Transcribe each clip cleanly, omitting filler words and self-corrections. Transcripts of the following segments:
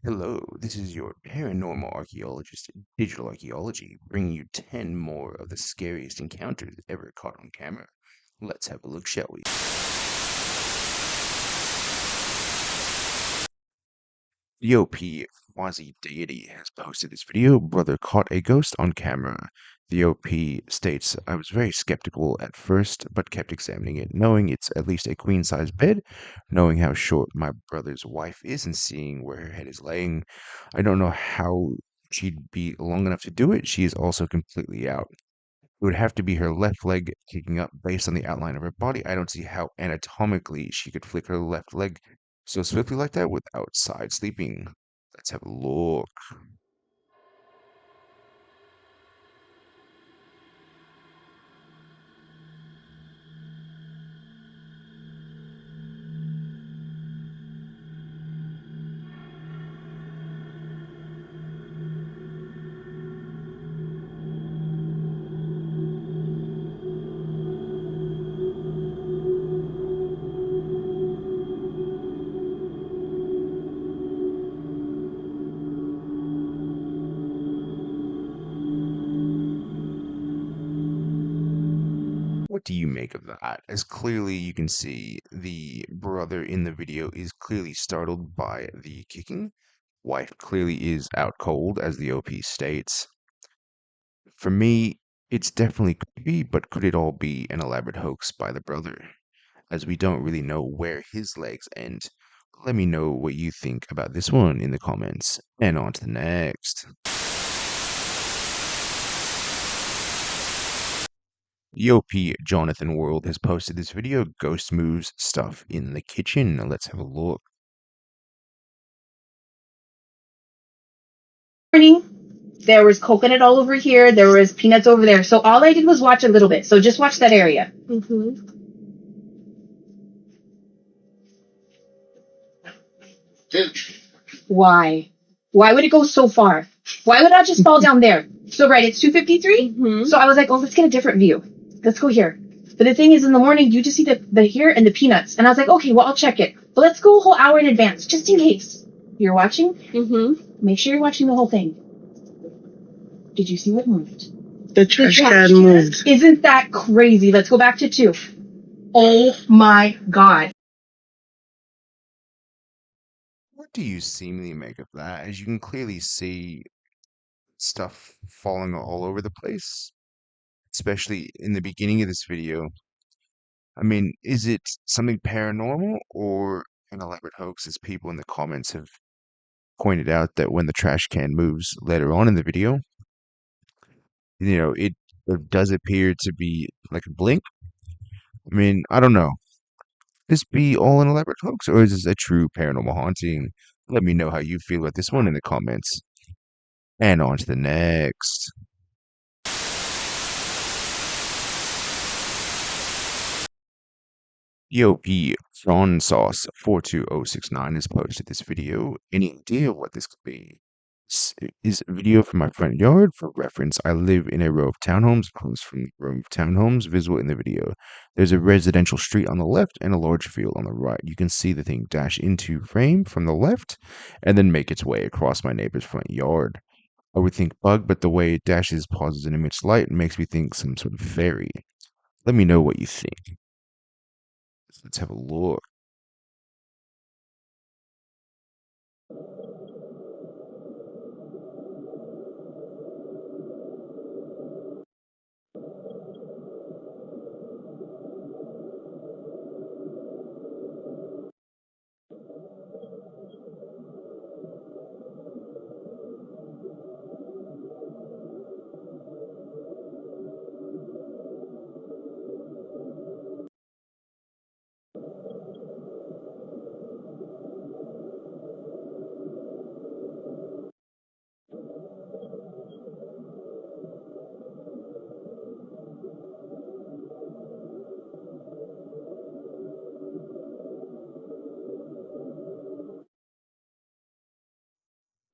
Hello, this is your paranormal archaeologist, Digital Archaeology, bringing you 10 more of the scariest encounters ever caught on camera. Let's have a look, shall we? The OP Quasi Deity has posted this video. Brother caught a ghost on camera. The OP states, I was very skeptical at first, but kept examining it, knowing it's at least a queen size bed, knowing how short my brother's wife is, and seeing where her head is laying. I don't know how she'd be long enough to do it. She is also completely out. It would have to be her left leg kicking up based on the outline of her body. I don't see how anatomically she could flick her left leg so swiftly like that without side sleeping. Let's have a look. What do you make of that? As clearly you can see, the brother in the video is clearly startled by the kicking. Wife clearly is out cold, as the OP states. For me, it's definitely creepy, but could it all be an elaborate hoax by the brother? As we don't really know where his legs end. Let me know what you think about this one in the comments. And on to the next. EOP Jonathan World has posted this video, Ghost Moves Stuff in the Kitchen. Let's have a look. Morning. There was coconut all over here. There was peanuts over there. So all I did was watch a little bit. So just watch that area. Why? Why would it go so far? Why would I just fall down there? So right, it's 253. So I was like, oh, let's get a different view. Let's go here. But the thing is, in the morning, you just see the here and the peanuts. And I was like, okay, well, I'll check it. But let's go a whole hour in advance, just in case. You're watching? Make sure you're watching the whole thing. Did you see what moved? The trash can moved. Isn't that crazy? Let's go back to 2. Oh my God. What do you seemingly make of that? As you can clearly see stuff falling all over the place, especially in the beginning of this video. I mean, is it something paranormal or an elaborate hoax, as people in the comments have pointed out that when the trash can moves later on in the video, it does appear to be like a blink. I mean, I don't know. This be all an elaborate hoax, or is this a true paranormal haunting? Let me know how you feel about this one in the comments. And on to the next. EOP John Sauce 42069 has posted this video. Any idea what this could be? This is a video from my front yard. For reference, I live in a row of townhomes across from the row of townhomes visible in the video. There's a residential street on the left and a large field on the right. You can see the thing dash into frame from the left and then make its way across my neighbor's front yard. I would think bug, but the way it dashes, pauses, and emits light makes me think some sort of fairy. Let me know what you think. Let's have a look.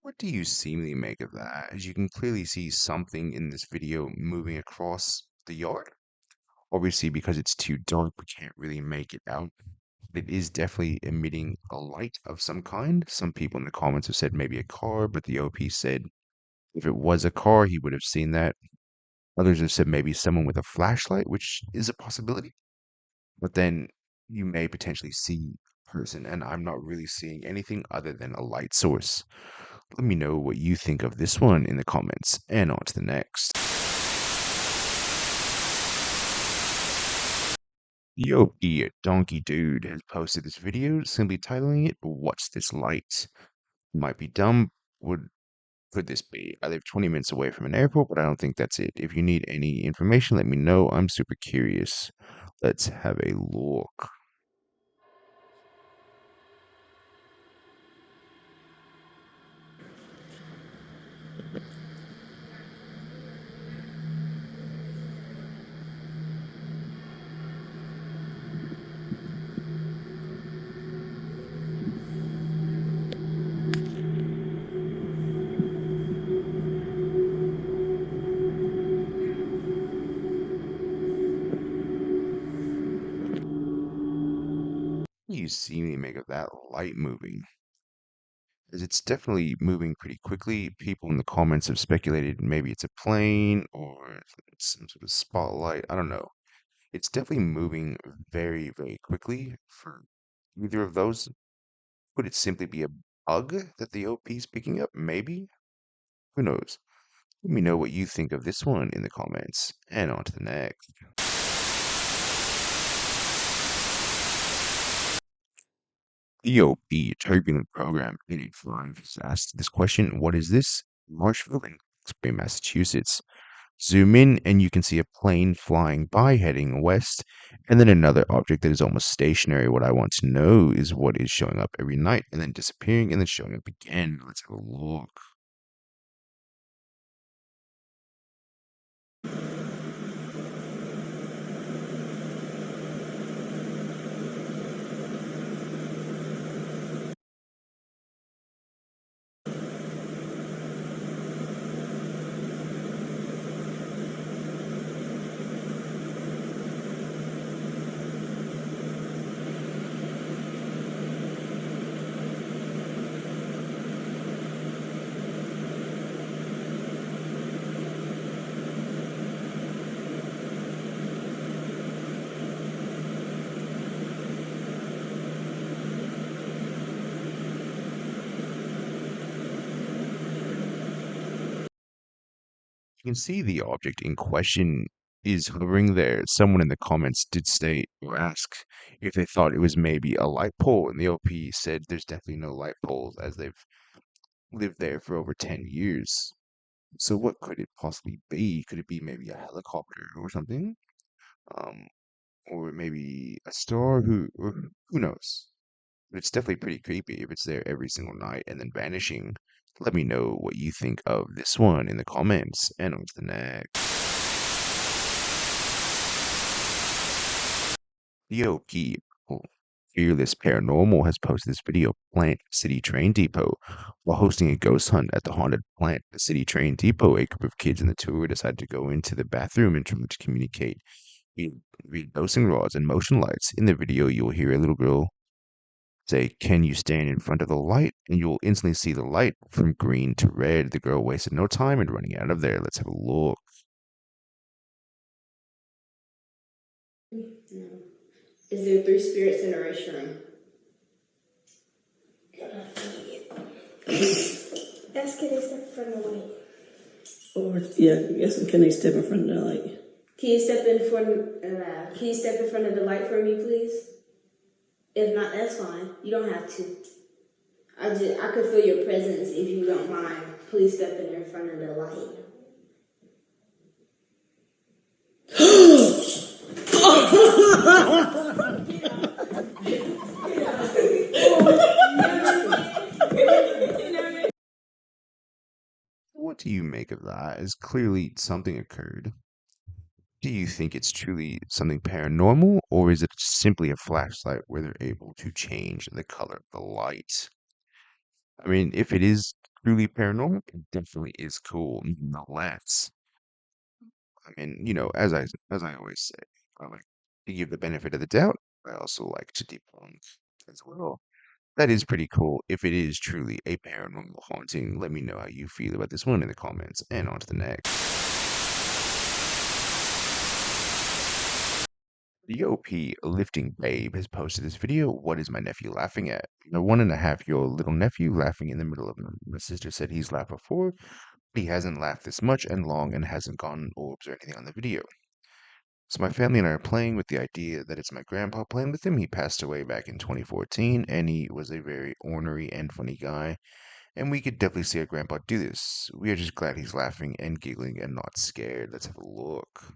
What do you seemingly make of that? As you can clearly see something in this video moving across the yard. Obviously, because it's too dark, we can't really make it out. It is definitely emitting a light of some kind. Some people in the comments have said maybe a car, but the OP said if it was a car, he would have seen that. Others have said maybe someone with a flashlight, which is a possibility. But then you may potentially see a person, and I'm not really seeing anything other than a light source. Let me know what you think of this one in the comments, and on to the next. The OP Donkey Dude has posted this video simply titling it, What's This Light? Might be dumb. Would could this be? I live 20 minutes away from an airport, but I don't think that's it. If you need any information, let me know. I'm super curious. Let's have a look. What do you see me make of that light moving? As it's definitely moving pretty quickly. People in the comments have speculated maybe it's a plane or it's some sort of spotlight. I don't know. It's definitely moving very, very quickly for either of those. Could it simply be a bug that the OP is picking up? Maybe. Who knows? Let me know what you think of this one in the comments. And on to the next. The OP Turbulent Program 885 has asked this question. What is this? Marshville in Spring, Massachusetts. Zoom in and you can see a plane flying by heading west, and then another object that is almost stationary. What I want to know is what is showing up every night and then disappearing and then showing up again. Let's have a look. You can see the object in question is hovering there. Someone in the comments did state or ask if they thought it was maybe a light pole, and the OP said there's definitely no light poles as they've lived there for over 10 years. So what could it possibly be? Could it be maybe a helicopter or something? Um, or maybe a star? Who knows? But it's definitely pretty creepy if it's there every single night and then vanishing. Let me know what you think of this one in the comments. And on to the next. The OP, Fearless Paranormal, has posted this video Plant City Train Depot. While hosting a ghost hunt at the haunted Plant City Train Depot, a group of kids in the tour decided to go into the bathroom and try to communicate via dosing rods and motion lights. In the video, you'll hear a little girl say, "Can you stand in front of the light?" And you'll instantly see the light from green to red. The girl wasted no time in running out of there. Let's have a look. No. Is there three spirits in a restaurant? Ask can they step in front of the light? Or, yeah, I guess, can they step in front of the light? Can you step in front? Can you step in front of the light for me, please? If not, that's fine. You don't have to. I could feel your presence if you don't mind. Please step in front of the light. What do you make of that? As clearly something occurred. Do you think it's truly something paranormal, or is it simply a flashlight where they're able to change the color of the light? I mean, if it is truly paranormal, it definitely is cool, nonetheless. I mean, as I always say, I like to give the benefit of the doubt. I also like to debunk as well. That is pretty cool. If it is truly a paranormal haunting, let me know how you feel about this one in the comments. And on to the next. The OP lifting babe has posted this video. What is my nephew laughing at? My 1.5-year-old little nephew laughing in the middle of it. My sister said he's laughed before, but he hasn't laughed this much and long and hasn't gone orbs or anything on the video. So my family and I are playing with the idea that it's my grandpa playing with him. He passed away back in 2014, and he was a very ornery and funny guy. And we could definitely see our grandpa do this. We are just glad he's laughing and giggling and not scared. Let's have a look.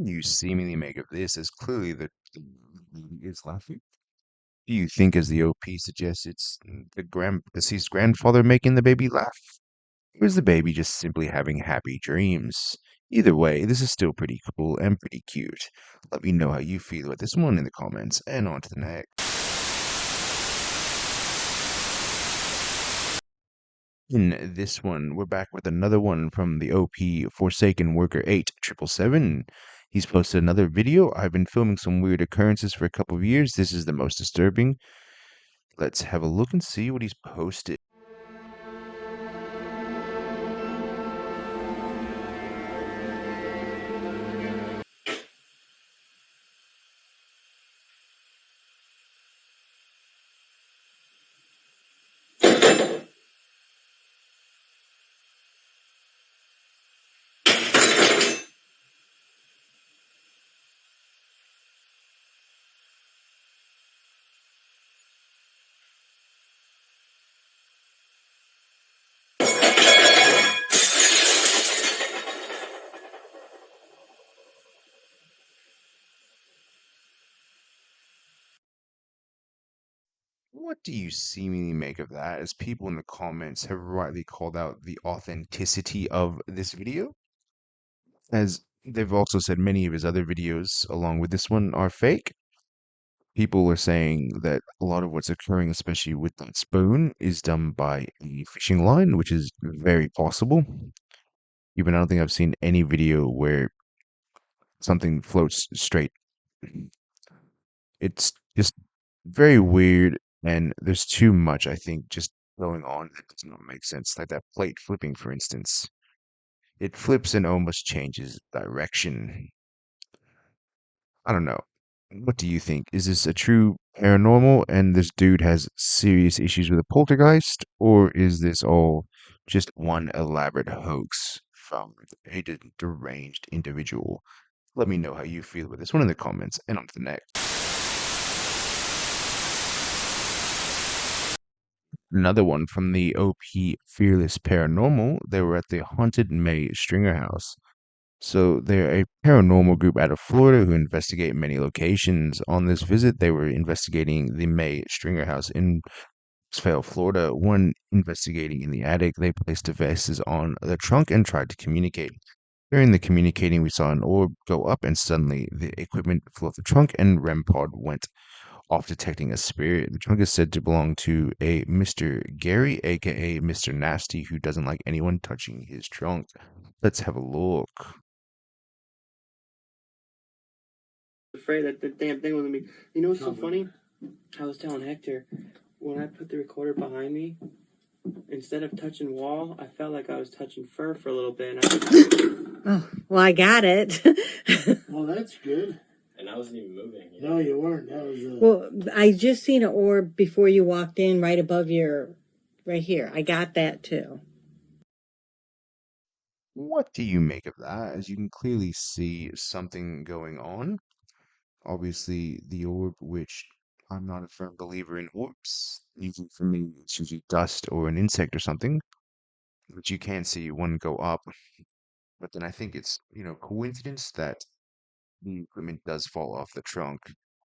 You seemingly make of this as clearly that the baby is laughing. Do you think, as the OP suggests, it's the deceased grandfather making the baby laugh? Or is the baby just simply having happy dreams? Either way, this is still pretty cool and pretty cute. Let me know how you feel about this one in the comments, and on to the next. In this one, we're back with another one from the OP Forsaken Worker 8777. He's posted another video. I've been filming some weird occurrences for a couple of years. This is the most disturbing. Let's have a look and see what he's posted. What do you seemingly make of that, as people in the comments have rightly called out the authenticity of this video? As they've also said many of his other videos, along with this one, are fake. People are saying that a lot of what's occurring, especially with that spoon, is done by a fishing line, which is very possible. Even I don't think I've seen any video where something floats straight. It's just very weird, and there's too much, I think, just going on that does not make sense. Like that plate flipping, for instance. It flips and almost changes direction. I don't know. What do you think? Is this a true paranormal and this dude has serious issues with a poltergeist? Or is this all just one elaborate hoax from a deranged individual? Let me know how you feel about this one in the comments, and on to the next. Another one from the OP Fearless Paranormal. They were at the Haunted May Stringer House. So they're a paranormal group out of Florida who investigate many locations. On this visit, they were investigating the May Stringer house in Roosevelt, Florida. One investigating in the attic, they placed devices on the trunk and tried to communicate. During the communicating, we saw an orb go up, and suddenly the equipment flew off the trunk, and REM pod went off detecting a spirit. The trunk is said to belong to a Mr. Gary, aka Mr. Nasty, who doesn't like anyone touching his trunk. Let's have a look. Afraid that the damn thing was gonna be. You know what's so funny? I was telling Hector when I put the recorder behind me, instead of touching wall, I felt like I was touching fur for a little bit. And Oh, well, I got it. Well, that's good. I wasn't even moving. No, you weren't. That was Well, I just seen an orb before you walked in, right above your, right here. I got that too. What do you make of that? As you can clearly see something going on. Obviously, the orb, which I'm not a firm believer in orbs. Usually for me, it's usually dust or an insect or something. But you can see one go up. But then I think it's, coincidence that the equipment does fall off the trunk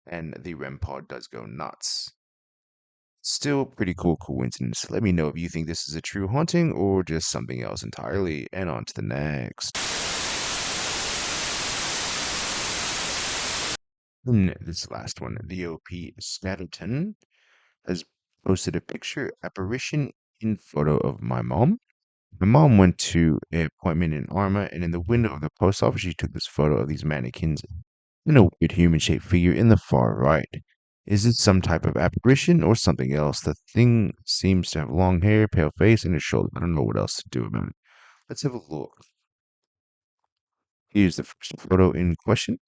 and the REM pod does go nuts. Still pretty cool coincidence. Let me know if you think this is a true haunting or just something else entirely. And on to the next. This last one, the OP Scatterton has posted a picture apparition in photo of my mom. My mom went to an appointment in Arma, and in the window of the post office, she took this photo of these mannequins and a weird human-shaped figure in the far right. Is it some type of apparition or something else? The thing seems to have long hair, pale face, and a shoulder. I don't know what else to do about it. Let's have a look. Here's the first photo in question.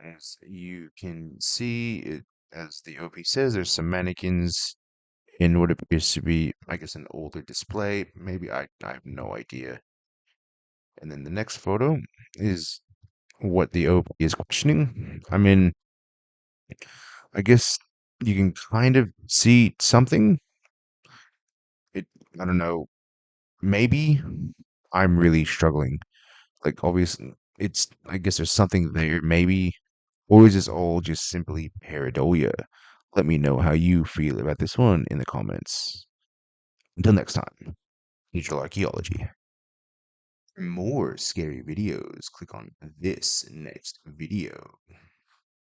As you can see, as the OP says, there's some mannequins in what appears to be, I guess, an older display. Maybe I have no idea. And then the next photo is what the OP is questioning. I mean, I guess you can kind of see something. It, I don't know. Maybe I'm really struggling. Like, obviously, I guess there's something there, maybe. Or is this all just simply pareidolia? Let me know how you feel about this one in the comments. Until next time, digital archaeology. For more scary videos, click on this next video.